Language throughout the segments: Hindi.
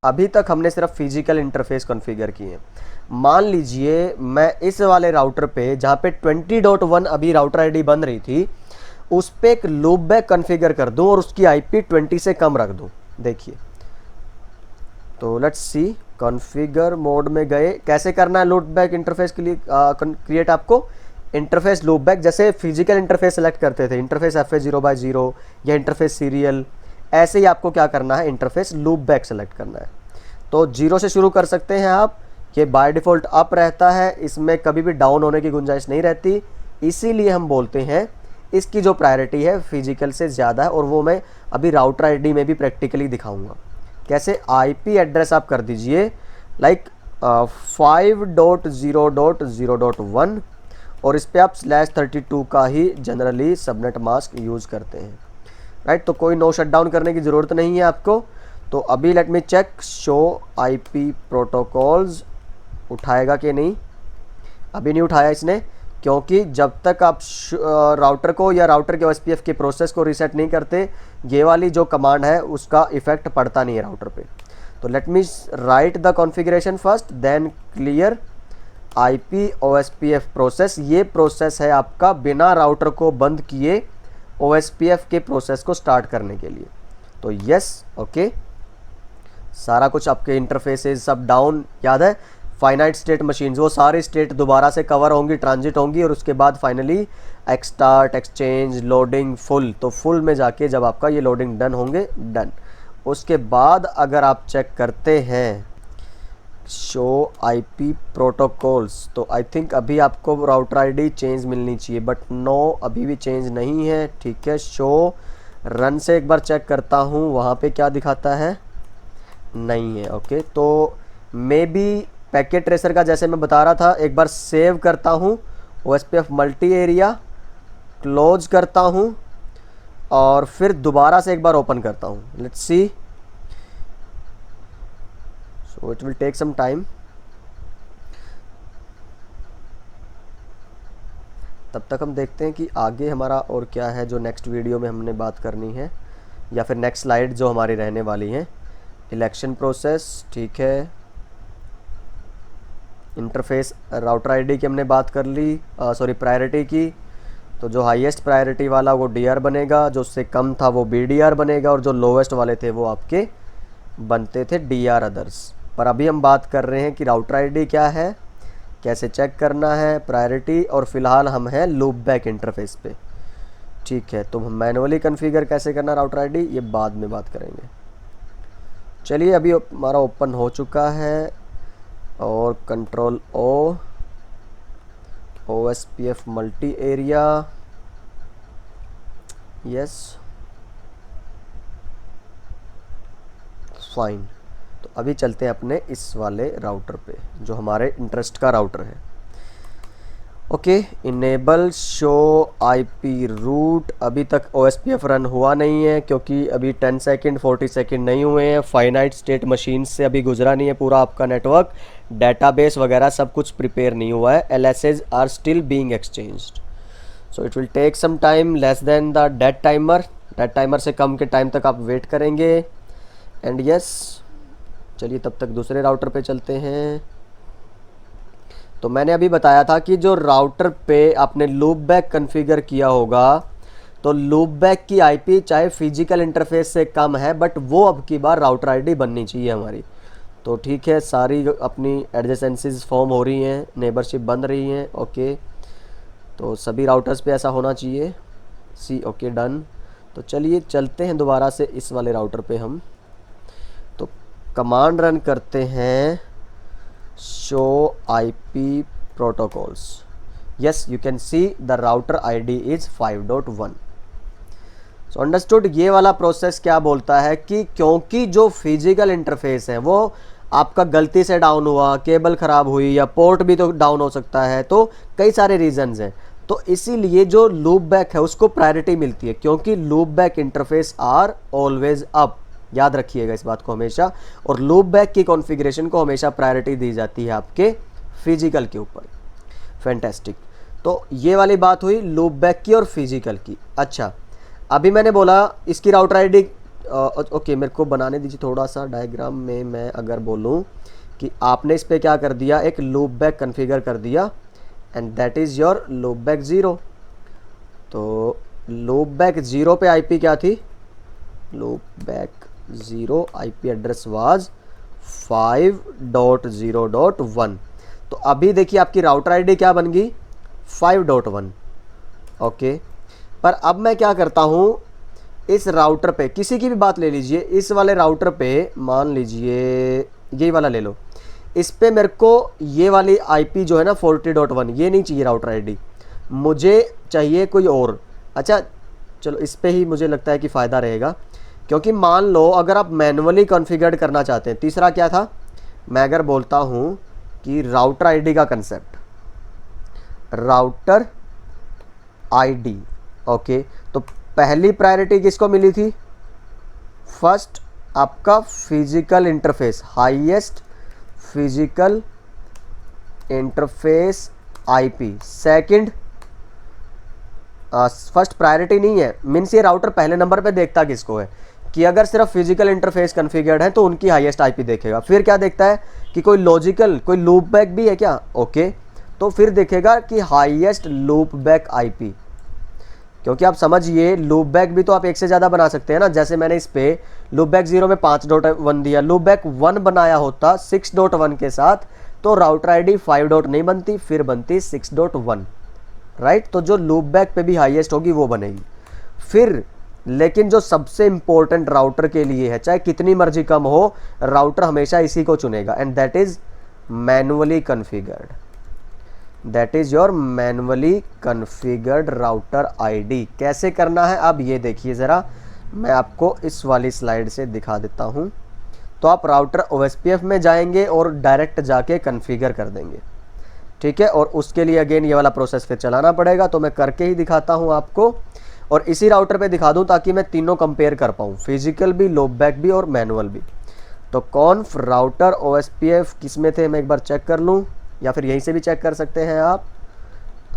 अभी तक हमने सिर्फ फिजिकल इंटरफेस कॉन्फ़िगर किए हैं। मान लीजिए मैं इस वाले राउटर पे जहाँ पे 20.1 अभी राउटर आईडी बन रही थी उस पे एक लूप बैक कॉन्फ़िगर कर दूं और उसकी आईपी 20 से कम रख दूं। देखिए, तो लेट्स सी, कॉन्फ़िगर मोड में गए, कैसे करना है लूप बैक इंटरफेस के लिए क्रिएट आपको इंटरफेस लूप बैक। जैसे फिजिकल इंटरफेस सेलेक्ट करते थे इंटरफेस FA0/0 या इंटरफेस सीरियल, ऐसे ही आपको क्या करना है इंटरफेस लूप बैक सेलेक्ट करना है। तो 0 से शुरू कर सकते हैं आप, ये बाय डिफ़ॉल्ट अप रहता है, इसमें कभी भी डाउन होने की गुंजाइश नहीं रहती, इसीलिए हम बोलते हैं इसकी जो प्रायोरिटी है फिजिकल से ज़्यादा है। और वो मैं अभी राउटर आईडी में भी प्रैक्टिकली दिखाऊंगा। कैसे, आईपी एड्रेस आप कर दीजिए लाइक 5.0.0.1 और इस पर आप /32 का ही जनरली सबनेट मास्क यूज़ करते हैं, राइट। तो कोई नो शटडाउन करने की ज़रूरत नहीं है आपको। तो अभी let me check show IP protocols उठाएगा कि नहीं। अभी नहीं उठाया इसने, क्योंकि जब तक आप राउटर को या राउटर के OSPF के प्रोसेस को रीसेट नहीं करते, ये वाली जो कमांड है उसका इफेक्ट पड़ता नहीं है राउटर पे। तो let me write the configuration first, then clear IP OSPF process. ये प्रोसेस है आपका बिना राउटर को बंद किए OSPF के प्रोसेस को स्टार्ट करने के लिए। तो यस, ओके, सारा कुछ आपके इंटरफेसेस सब डाउन, याद है फाइनाइट स्टेट मशीन्स, वो सारी स्टेट दोबारा से कवर होंगी, ट्रांजिट होंगी और उसके बाद फाइनली एक्सटार्ट, एक्सचेंज, लोडिंग, फुल। तो फुल में जाके जब आपका ये लोडिंग डन होंगे, डन, उसके बाद अगर आप चेक करते हैं शो आईपी प्रोटोकॉल्स, तो आई थिंक अभी आपको राउटर आईडी चेंज मिलनी चाहिए, बट नो, अभी भी चेंज नहीं है। ठीक है, शो रन से एक बार चेक करता हूँ वहाँ पे क्या दिखाता है, नहीं है। ओके, तो मे बी पैकेट ट्रेसर का जैसे मैं बता रहा था, एक बार सेव करता हूँ OSPF मल्टी एरिया, क्लोज करता हूँ और फिर दोबारा से एक बार ओपन करता हूँ। Let's see, so it will take some time. तब तक हम देखते हैं कि आगे हमारा और क्या है जो नेक्स्ट वीडियो में हमने बात करनी है, या फिर नेक्स्ट स्लाइड जो हमारी रहने वाली है। इलेक्शन प्रोसेस, ठीक है, इंटरफेस राउटर आईडी की हमने बात कर ली, सॉरी प्रायोरिटी की। तो जो हाईएस्ट प्रायोरिटी वाला वो DR बनेगा, जो उससे कम था वो BDR बनेगा और जो लोवेस्ट वाले थे वो आपके बनते थे DR अदर्स। पर अभी हम बात कर रहे हैं कि राउटर आईडी क्या है, कैसे चेक करना है प्रायोरिटी, और फिलहाल हम हैं लूप बैक इंटरफेस पे। ठीक है, तो हम मैनुअली कॉन्फ़िगर कैसे करना राउटर आईडी ये बाद में बात करेंगे। चलिए, अभी हमारा ओपन हो चुका है और control O, OSPF multi area, yes, fine. तो अभी चलते हैं अपने इस वाले राउटर पे जो हमारे इंटरेस्ट का राउटर है। Okay, enable show IP root, अभी तक OSPF रन हुआ नहीं है क्योंकि अभी 10 सेकंड 40 सेकंड नहीं हुए हैं, फाइनाइट स्टेट मशीन से अभी गुजरा नहीं है पूरा आपका नेटवर्क, डेटाबेस वगैरह सब कुछ प्रिपेयर नहीं हुआ है, LSAs are still being exchanged, so it will take some time less than the dead timer. Dead timer से कम के टाइम तक आप वेट करेंगे। एंड यस, चलिए तब तक दूसरे राउटर पे चलते हैं। तो मैंने अभी बताया था कि जो राउटर पे आपने लूप बैक कॉन्फ़िगर किया होगा, तो लूप बैक की आईपी चाहे फिजिकल इंटरफेस से कम है, बट वो अब की बार राउटर आईडी बननी चाहिए हमारी। तो ठीक है, सारी अपनी एडजेसेंसीज फॉर्म हो रही हैं, नेबरशिप बन रही हैं। ओके, तो सभी राउटर्स पे ऐसा होना चाहिए। सी, ओके, डन। तो चलिए चलते हैं दोबारा से इस वाले राउटर पे हम। तो कमांड रन करते हैं show IP protocols. Yes, you can see the router ID is 5.1। So understood. ये वाला प्रोसेस क्या बोलता है कि क्योंकि जो फिजिकल इंटरफेस है वो आपका गलती से डाउन हुआ, केबल ख़राब हुई, या पोर्ट भी तो डाउन हो सकता है, तो कई सारे रीजंस हैं, तो इसीलिए जो लूप बैक है उसको प्रायोरिटी मिलती है, क्योंकि loopback interface are always up, याद रखिएगा इस बात को हमेशा। और लूप बैक की कॉन्फ़िगरेशन को हमेशा प्रायोरिटी दी जाती है आपके फिजिकल के ऊपर। फैंटास्टिक। तो ये वाली बात हुई लूप बैक की और फिजिकल की। अच्छा, अभी मैंने बोला इसकी राउटर आईडी ओके, मेरे को बनाने दीजिए थोड़ा सा डायग्राम में। मैं अगर बोलूँ कि आपने इस पे क्या कर दिया, एक लूप बैक कन्फिगर कर दिया and that is your loop back 0। तो लूप बैक 0 पे आईपी क्या थी, loop back 0 IP address was 5.0.1। तो अभी देखिए आपकी राउटर आईडी क्या बन गई, 5.1। ओके, पर अब मैं क्या करता हूँ, इस राउटर पे किसी की भी बात ले लीजिए, इस वाले राउटर पे मान लीजिए यही वाला ले लो, इस पे मेरे को ये वाली आईपी जो है ना 40.1 ये नहीं चाहिए राउटर आईडी, मुझे चाहिए कोई और। अच्छा चलो इस पे ही मुझे लगता है कि फ़ायदा रहेगा, क्योंकि मान लो अगर आप मैनुअली कॉन्फ़िगर करना चाहते हैं। तीसरा क्या था, मैं अगर बोलता हूँ कि राउटर आईडी का कंसेप्ट, राउटर आईडी। ओके, तो पहली प्रायोरिटी किसको मिली थी, फर्स्ट आपका physical interface, highest physical interface IP. Second, first priority नहीं है, मीन्स ये राउटर पहले नंबर पे देखता किसको है, कि अगर सिर्फ फिजिकल इंटरफेस कॉन्फ़िगर्ड है तो उनकी हाईएस्ट आईपी देखेगा। फिर क्या देखता है कि कोई लॉजिकल, कोई लूप बैक भी है क्या, ओके, तो फिर देखेगा कि हाईएस्ट लूप बैक आईपी। क्योंकि आप समझिए लूप बैक भी तो आप एक से ज़्यादा बना सकते हैं ना। जैसे मैंने इस पे लूप बैक 0 में 5.1 दिया, लूप बैक 1 बनाया होता 6.1 के साथ, तो राउटर आईडी 5 डॉट नहीं बनती, फिर बनती 6.1, राइट। तो जो लूप बैक पे भी हाईएस्ट होगी वो बनेगी। फिर लेकिन जो सबसे इंपॉर्टेंट राउटर के लिए है, चाहे कितनी मर्जी कम हो, राउटर हमेशा इसी को चुनेगा, and that is manually configured, that is your manually configured router ID. कैसे करना है अब ये देखिए ज़रा, मैं आपको इस वाली स्लाइड से दिखा देता हूँ। तो आप राउटर OSPF में जाएंगे और डायरेक्ट जाके कॉन्फ़िगर कर देंगे, ठीक है। और उसके लिए अगेन ये वाला प्रोसेस फिर चलाना पड़ेगा, तो मैं करके ही दिखाता हूँ आपको, और इसी राउटर पे दिखा दूँ ताकि मैं तीनों कंपेयर कर पाऊँ, फिजिकल भी, लूप बैक भी और मैनुअल भी। तो कॉन्फ राउटर OSPF किस में थे, मैं एक बार चेक कर लूँ, या फिर यहीं से भी चेक कर सकते हैं आप।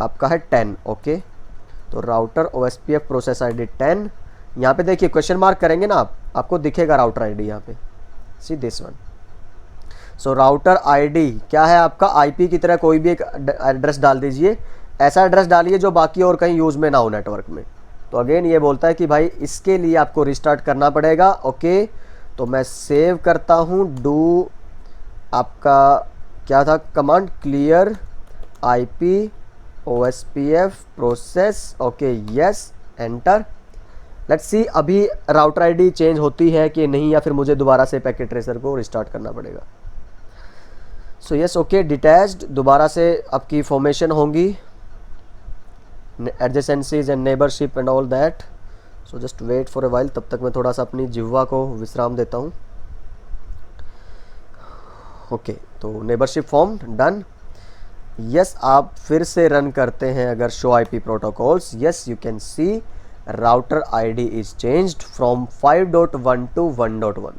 आपका है 10, ओके। तो राउटर OSPF प्रोसेस आईडी 10, यहाँ पे देखिए क्वेश्चन मार्क करेंगे ना आप, आपको दिखेगा राउटर आईडी यहाँ पे, see this one. So router ID क्या है आपका, आईपी की तरह कोई भी एक एड्रेस डाल दीजिए, ऐसा एड्रेस डालिए जो बाकी और कहीं यूज़ में ना हो नेटवर्क में। तो अगेन ये बोलता है कि भाई इसके लिए आपको रिस्टार्ट करना पड़ेगा, ओके। तो मैं सेव करता हूँ, डू आपका क्या था command, clear IP OSPF process, okay, yes, enter. Let's see अभी राउटर आईडी चेंज होती है कि नहीं, या फिर मुझे दोबारा से पैकेट ट्रेसर को रिस्टार्ट करना पड़ेगा। सो यस, ओके, डिटैच्ड, दोबारा से आपकी फॉर्मेशन होंगी, adjacencies and neighbourship and all that. So just wait for a while, तब तक मैं थोड़ा सा अपनी जिह्वा को विश्राम देता हूँ। ओके, तो नेबरशिप फॉर्म डन। यस, आप फिर से रन करते हैं अगर show IP protocols, yes you can see router ID is changed from 5.1 to 1.1।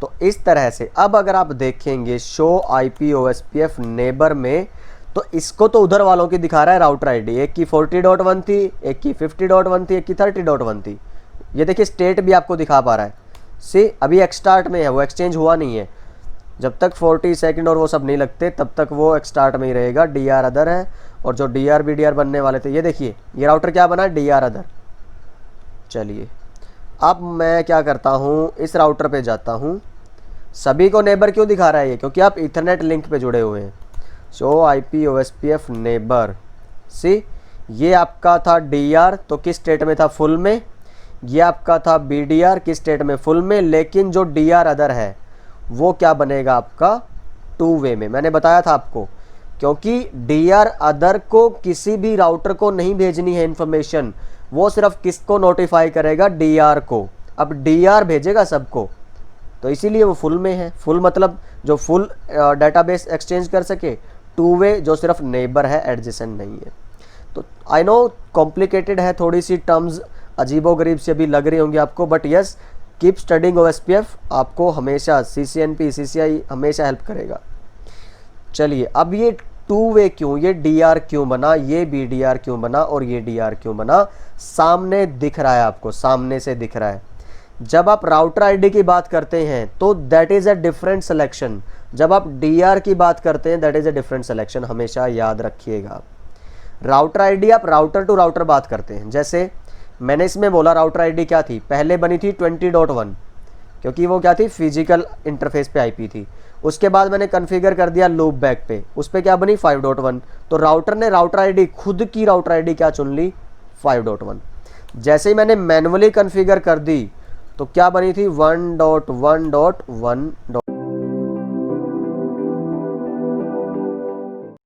तो इस तरह से अब अगर आप देखेंगे शो आईपी OSPF नेबर में, तो इसको तो उधर वालों की दिखा रहा है राउटर आईडी, एक की 40.1 थी, एक की 50.1 थी, एक की 30.1 थी। ये देखिए स्टेट भी आपको दिखा पा रहा है, सी अभी एक्सटार्ट में है, वो एक्सचेंज हुआ नहीं है। जब तक 40 सेकंड और वो सब नहीं लगते तब तक वो एक्सटार्ट में ही रहेगा। DR अदर है, और जो DR BDR बनने वाले थे, ये देखिए ये राउटर क्या बना है, DR अदर। चलिए अब मैं क्या करता हूँ, इस राउटर पे जाता हूँ। सभी को नेबर क्यों दिखा रहा है ये, क्योंकि आप इथरनेट लिंक पे जुड़े हुए हैं। शो आईपी OSPF नेबर, सी ये आपका था DR, तो किस स्टेट में था, फुल में। ये आपका था BDR, किस स्टेट में, फुल में। लेकिन जो DR अदर है वो क्या बनेगा आपका, 2 वे में। मैंने बताया था आपको, क्योंकि DR अदर को किसी भी राउटर को नहीं भेजनी है इन्फॉर्मेशन, वो सिर्फ किसको नोटिफाई करेगा, DR को। अब DR भेजेगा सबको, तो इसीलिए वो फुल में है। फुल मतलब जो फुल डेटाबेस एक्सचेंज कर सके, 2 वे जो सिर्फ नेबर है, एडजेसेंट नहीं है। तो आई नो कॉम्प्लिकेटेड है, थोड़ी सी टर्म्स अजीबोगरीब से अभी लग रही होंगी आपको, but yes keep studying OSPF, आपको हमेशा CCNP CCI हमेशा हेल्प करेगा। चलिए अब ये 2 वे क्यों, ये DR क्यों बना, ये BDR क्यों बना, और ये DR क्यों बना, सामने दिख रहा है आपको, सामने से दिख रहा है। जब आप राउटर आईडी की बात करते हैं तो that is a different selection. जब आप डीआर की बात करते हैं that is a different selection, हमेशा याद रखिएगा। राउटर आईडी आप राउटर टू राउटर बात करते हैं। जैसे मैंने इसमें बोला राउटर आईडी क्या थी, पहले बनी थी 20.1 क्योंकि वो क्या थी, फिजिकल इंटरफेस पे आईपी थी। उसके बाद मैंने कॉन्फ़िगर कर दिया लूप बैक पे, उस पर क्या बनी 5.1। तो राउटर ने राउटर आईडी, खुद की राउटर आईडी क्या चुन ली, 5.1। जैसे ही मैंने मैनुअली कॉन्फ़िगर कर दी तो क्या बनी थी 1.1.1.